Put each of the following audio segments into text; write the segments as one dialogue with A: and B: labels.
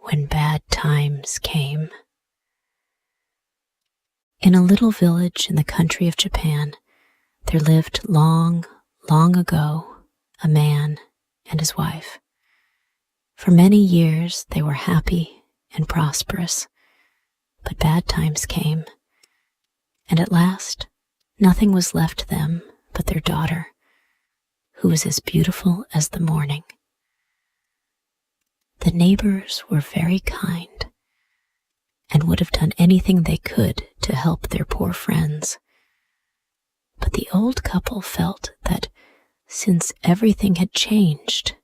A: when bad times came. In a little village in the country of Japan, there lived long, long ago a man and his wife. For many years they were happy and prosperous, but bad times came, and at last nothing was left them but their daughter, who was as beautiful as the morning. The neighbours were very kind and would have done anything they could to help their poor friends. But the old couple felt that since everything had changed,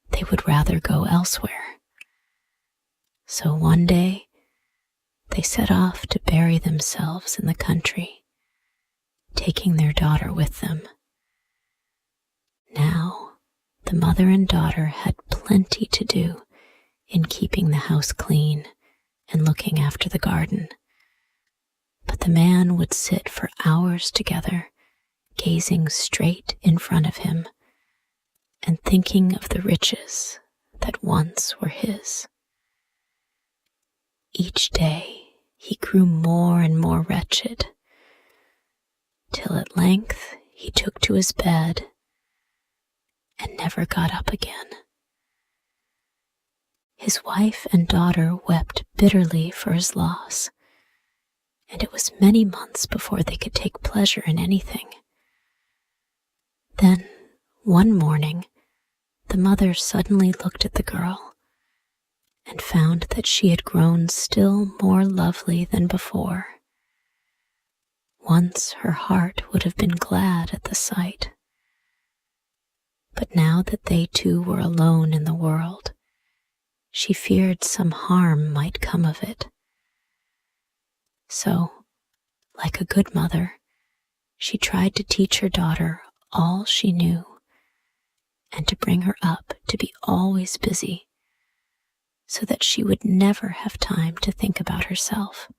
A: they would rather go elsewhere. So one day, they set off to bury themselves in the country, taking their daughter with them. Now, the mother and daughter had plenty to do in keeping the house clean and looking after the garden. But the man would sit for hours together, gazing straight in front of him and thinking of the riches that once were his. Each day he grew more and more wretched, till at length he took to his bed and never got up again. His wife and daughter wept bitterly for his loss, and it was many months before they could take pleasure in anything. Then, one morning, the mother suddenly looked at the girl and found that she had grown still more lovely than before. Once her heart would have been glad at the sight, but now that they two were alone in the world, she feared some harm might come of it. So, like a good mother, she tried to teach her daughter all she knew and to bring her up to be always busy, so that she would never have time to think about herself.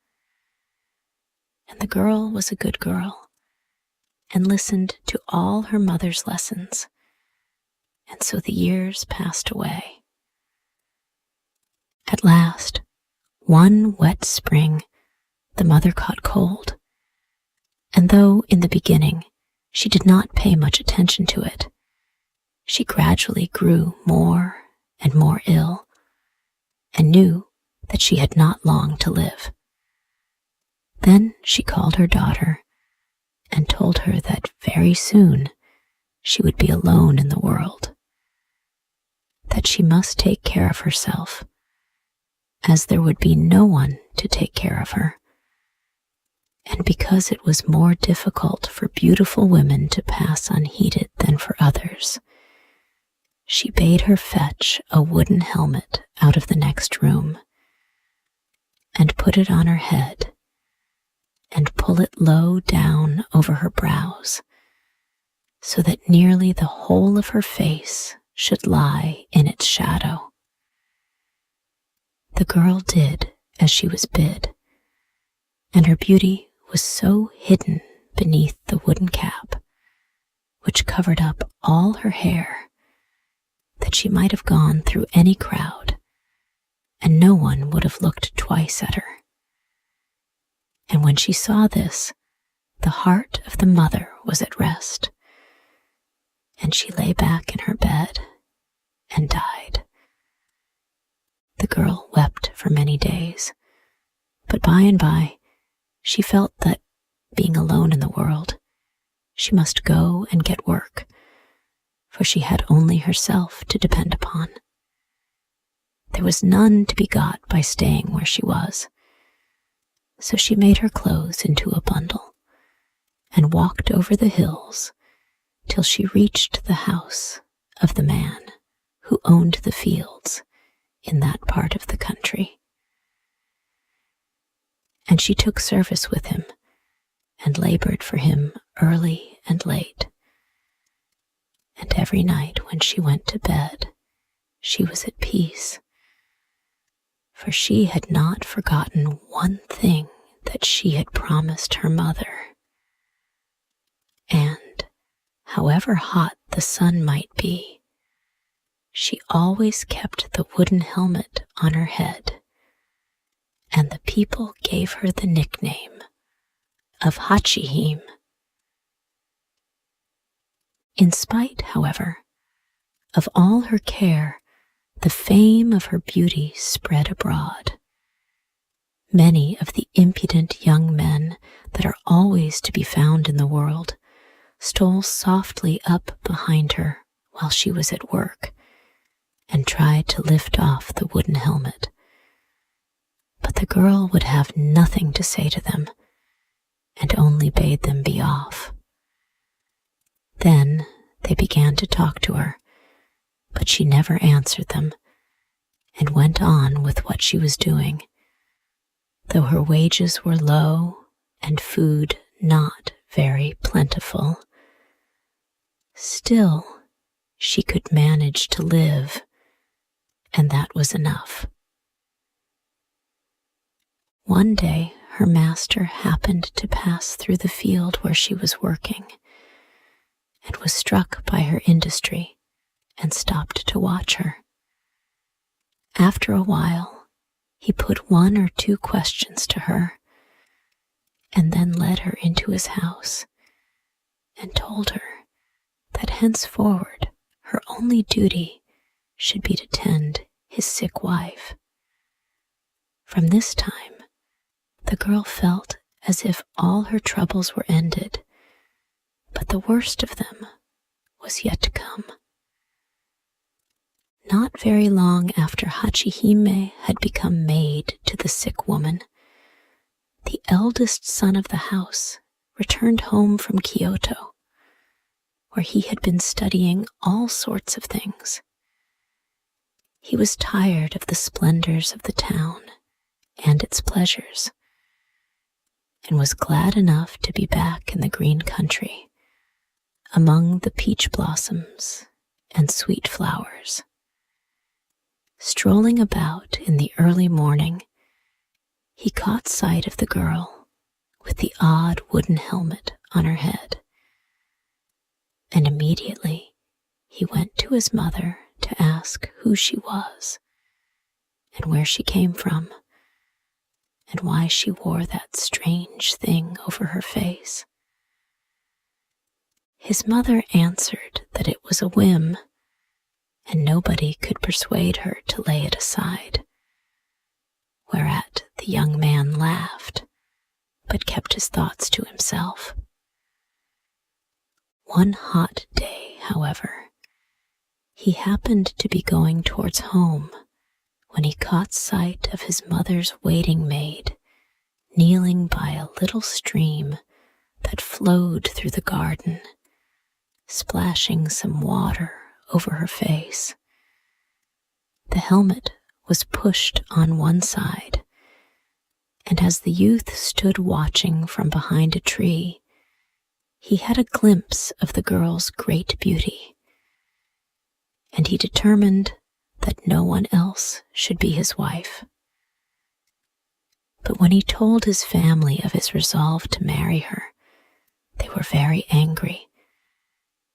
A: And the girl was a good girl and listened to all her mother's lessons, and so the years passed away. At last, one wet spring, the mother caught cold, and though in the beginning she did not pay much attention to it, she gradually grew more and more ill and knew that she had not long to live. Then she called her daughter and told her that very soon she would be alone in the world, that she must take care of herself, as there would be no one to take care of her. And because it was more difficult for beautiful women to pass unheeded than for others, she bade her fetch a wooden helmet out of the next room and put it on her head and pull it low down over her brows, so that nearly the whole of her face should lie in its shadow. The girl did as she was bid, and her beauty was so hidden beneath the wooden cap, which covered up all her hair, that she might have gone through any crowd, and no one would have looked twice at her. And when she saw this, the heart of the mother was at rest, and she lay back in her bed and died. The girl wept for many days, but by and by she felt that, being alone in the world, she must go and get work, for she had only herself to depend upon. There was none to be got by staying where she was, so she made her clothes into a bundle and walked over the hills till she reached the house of the man who owned the fields in that part of the country. And she took service with him and labored for him early and late. And every night when she went to bed, she was at peace, for she had not forgotten one thing that she had promised her mother. And, however hot the sun might be, she always kept the wooden helmet on her head, and the people gave her the nickname of Hachihime. In spite, however, of all her care, the fame of her beauty spread abroad. Many of the impudent young men that are always to be found in the world stole softly up behind her while she was at work and tried to lift off the wooden helmet. But the girl would have nothing to say to them and only bade them be off. Then they began to talk to her, but she never answered them and went on with what she was doing. Though her wages were low and food not very plentiful, still she could manage to live, and that was enough. One day her master happened to pass through the field where she was working and was struck by her industry and stopped to watch her. After a while, he put 1 or 2 questions to her and then led her into his house and told her that henceforward her only duty should be to tend his sick wife. From this time, the girl felt as if all her troubles were ended, but the worst of them was yet to come. Not very long after Hachihime had become maid to the sick woman, the eldest son of the house returned home from Kyoto, where he had been studying all sorts of things. He was tired of the splendors of the town and its pleasures, and was glad enough to be back in the green country, among the peach blossoms and sweet flowers. Strolling about in the early morning, he caught sight of the girl with the odd wooden helmet on her head, and immediately he went to his mother to ask who she was and where she came from and why she wore that strange thing over her face. His mother answered that it was a whim, and nobody could persuade her to lay it aside, whereat the young man laughed, but kept his thoughts to himself. One hot day, however, he happened to be going towards home when he caught sight of his mother's waiting maid kneeling by a little stream that flowed through the garden, splashing some water over her face. The helmet was pushed on one side, and as the youth stood watching from behind a tree, he had a glimpse of the girl's great beauty, and he determined that no one else should be his wife. But when he told his family of his resolve to marry her, they were very angry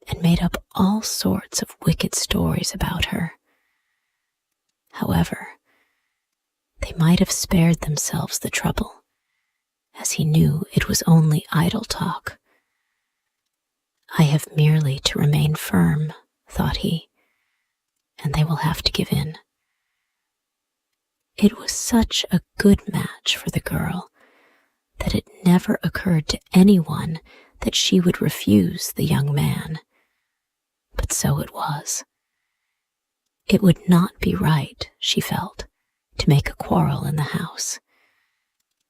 A: and made up all sorts of wicked stories about her. However, they might have spared themselves the trouble, as he knew it was only idle talk. I have merely to remain firm, thought he, and they will have to give in. It was such a good match for the girl that it never occurred to anyone that she would refuse the young man. But so it was. It would not be right, she felt, to make a quarrel in the house,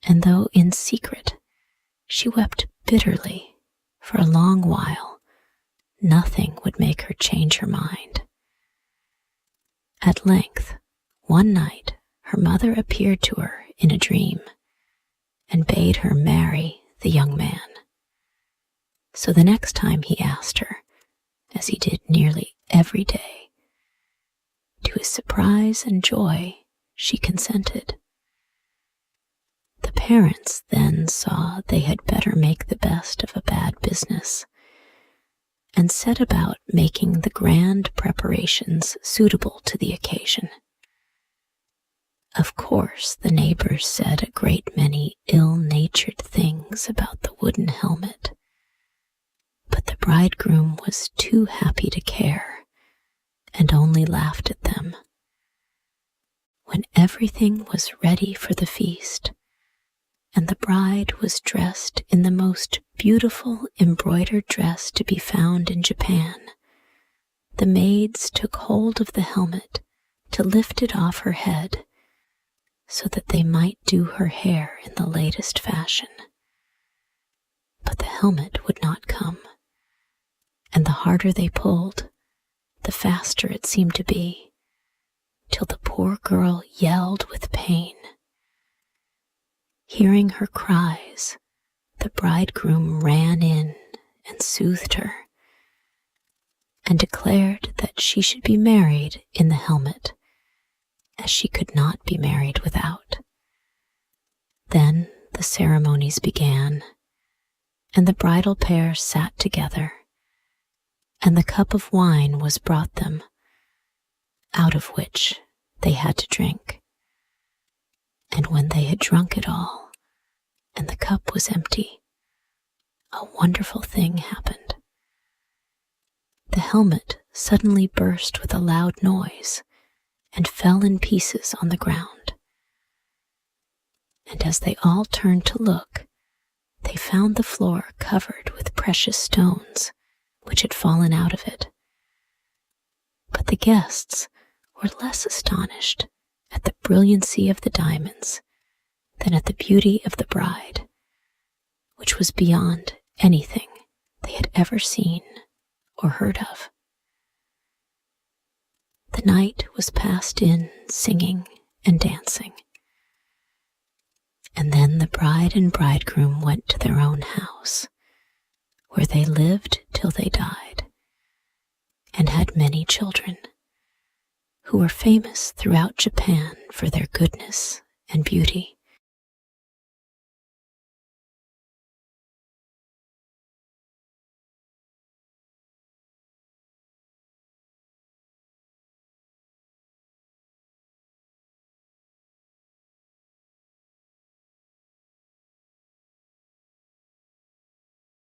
A: and though in secret she wept bitterly for a long while, nothing would make her change her mind. At length, one night, her mother appeared to her in a dream and bade her marry the young man. So the next time he asked her, as he did nearly every day, to his surprise and joy, she consented. The parents then saw they had better make the best of a bad business, and set about making the grand preparations suitable to the occasion. Of course, the neighbors said a great many ill-natured things about the wooden helmet, but the bridegroom was too happy to care and only laughed at them. When everything was ready for the feast, and the bride was dressed in the most beautiful embroidered dress to be found in Japan, the maids took hold of the helmet to lift it off her head so that they might do her hair in the latest fashion. But the helmet would not come, and the harder they pulled, the faster it seemed to be, till the poor girl yelled with pain. Hearing her cries, the bridegroom ran in and soothed her, and declared that she should be married in the helmet, as she could not be married without. Then the ceremonies began, and the bridal pair sat together, and the cup of wine was brought them, out of which they had to drink. And when they had drunk it all, and the cup was empty, a wonderful thing happened. The helmet suddenly burst with a loud noise and fell in pieces on the ground. And as they all turned to look, they found the floor covered with precious stones which had fallen out of it. But the guests were less astonished at the brilliancy of the diamonds than at the beauty of the bride, which was beyond anything they had ever seen or heard of. The night was passed in singing and dancing, and then the bride and bridegroom went to their own house, where they lived till they died, and had many children, who were famous throughout Japan for their goodness and beauty.